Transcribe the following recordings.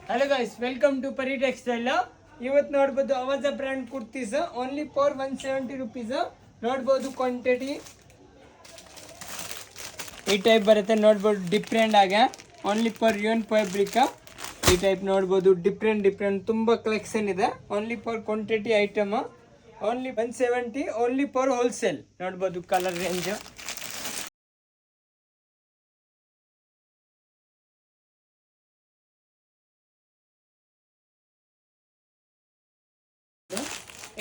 Hello guys, welcome to Pari textile. ಇವತ್ತು ನೋಡ್ಬೋದು ಅವಾಜ brand kurtis only for 170 rupees. ನೋಡ್ಬೋದು ಕ್ವಾಂಟಿಟಿ ಈ ಟೈಪ್ ಬರುತ್ತೆ. ನೋಡ್ಬೋದು ಡಿಫ್ರೆಂಟ್ ಆಗ ಓನ್ಲಿ ಫಾರ್ ಯೂನ್ ಫ್ಯಾಬ್ರಿಕ್. ಈ ಟೈಪ್ ನೋಡ್ಬೋದು ಡಿಫ್ರೆಂಟ್ ತುಂಬ ಕಲೆಕ್ಷನ್ ಇದೆ. Only for quantity item. Only 170, only for wholesale. ನೋಡ್ಬೋದು ಕಲರ್ ರೇಂಜ್.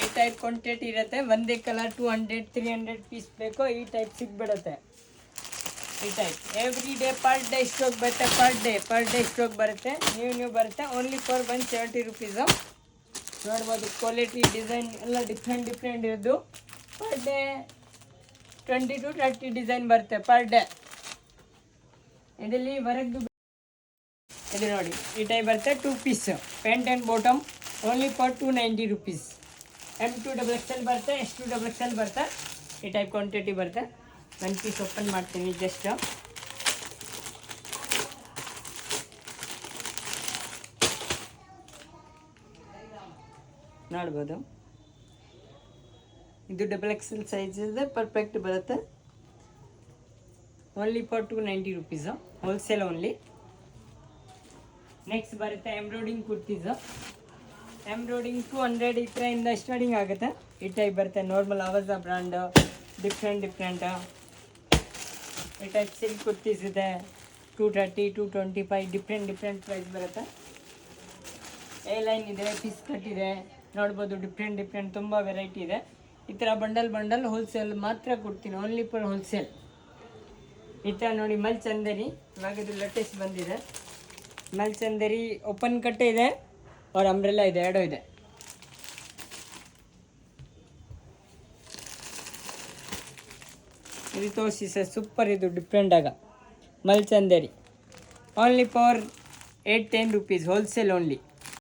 ಈ ಟೈಪ್ ಕ್ವಾಂಟಿಟಿ ಇರುತ್ತೆ. ಒಂದೇ ಕಲರ್ 200 300 ಪೀಸ್ ಬೇಕು, ಈ ಟೈಪ್ ಸಿಗ್ಬಿಡುತ್ತೆ. ಈ type every day per day stock ಬರುತ್ತೆ. ಪರ್ ಡೇ ಸ್ಟಾಕ್ ಬರುತ್ತೆ, ನ್ಯೂ ಬರುತ್ತೆ. Only for 170 rupees. ನೋಡ್ಬೋದು ಕ್ವಾಲಿಟಿ ಡಿಸೈನ್ ಎಲ್ಲ ಡಿಫ್ರೆಂಟ್ ಇರೋದು. ಪರ್ ಡೇ 20 to 30 ಡಿಸೈನ್ ಬರುತ್ತೆ ಪರ್ ಡೇ. ಇದರಲ್ಲಿ ಹೊರಗೆ ಇದು ನೋಡಿ, ಈ ಟೈಪ್ ಬರುತ್ತೆ 2 piece pant and bottom. Only for 290 rupees. M2XL ಬರುತ್ತೆ, S2XL ಬರುತ್ತೆ. ಈ ಟೈಪ್ ಕ್ವಾಂಟಿಟಿ ಬರುತ್ತೆ. ಒಂದು ಪೀಸ್ ಓಪನ್ ಮಾಡ್ತೀನಿ ಜಸ್ಟ್. ನೋಡ್ಬೋದು ಇದು XXL ಸೈಜ್ ಇದೆ, ಪರ್ಫೆಕ್ಟ್ ಬರುತ್ತೆ. Only for 290 rupees, wholesale only. Next ಬರುತ್ತೆ ಎಂಬ್ರಾಯ್ಡಿಂಗ್ ಕುರ್ತೀಸು. ಎಂಬ್ರಾಯ್ಡಿಂಗ್ 200 ಈ ಥರದಿಂದ ಸ್ಟಾರ್ಟಿಂಗ್ ಆಗುತ್ತೆ. ಈ ಟೈಪ್ ಬರುತ್ತೆ. Normal ಅವಾಜ brand, different. ಈ ಟೈಪ್ ಸಿಲ್ಕ್ ಕುರ್ತೀಸ್ ಇದೆ. 230 225 ಡಿಫ್ರೆಂಟ್ ಪ್ರೈಸ್ ಬರುತ್ತೆ. ಎ ಲೈನ್ ಇದೆ, ಪೀಸ್ ಕಟ್ ಇದೆ. ನೋಡ್ಬೋದು ಡಿಫ್ರೆಂಟ್ ತುಂಬ ವೆರೈಟಿ ಇದೆ. ಈ ಥರ ಬಂಡಲ್ ಹೋಲ್ಸೇಲ್ ಮಾತ್ರ ಕೊಡ್ತೀನಿ, ಓನ್ಲಿ ಫಾರ್ ಹೋಲ್ಸೇಲ್. ಈ ಥರ ನೋಡಿ ಮಲ್ಚಂದರಿ, ಇವಾಗ ಇದು ಲೇಟೆಸ್ಟ್ ಬಂದಿದೆ. ಮಲ್ಚಂದರಿ ಓಪನ್ ಕಟ್ಟೆ ಇದೆ, ಅವ್ರ ಅಂಬ್ರೆಲ್ಲ ಇದೆ, ಎರಡೂ ಇದೆ. ಇದು ತೋರಿಸಿ ಸರ್, ಸೂಪರ್. ಇದು ಡಿಫ್ರೆಂಟ್ ಆಗ ಮಲ್ಚಂದರಿ. Only for 810 rupees, wholesale only.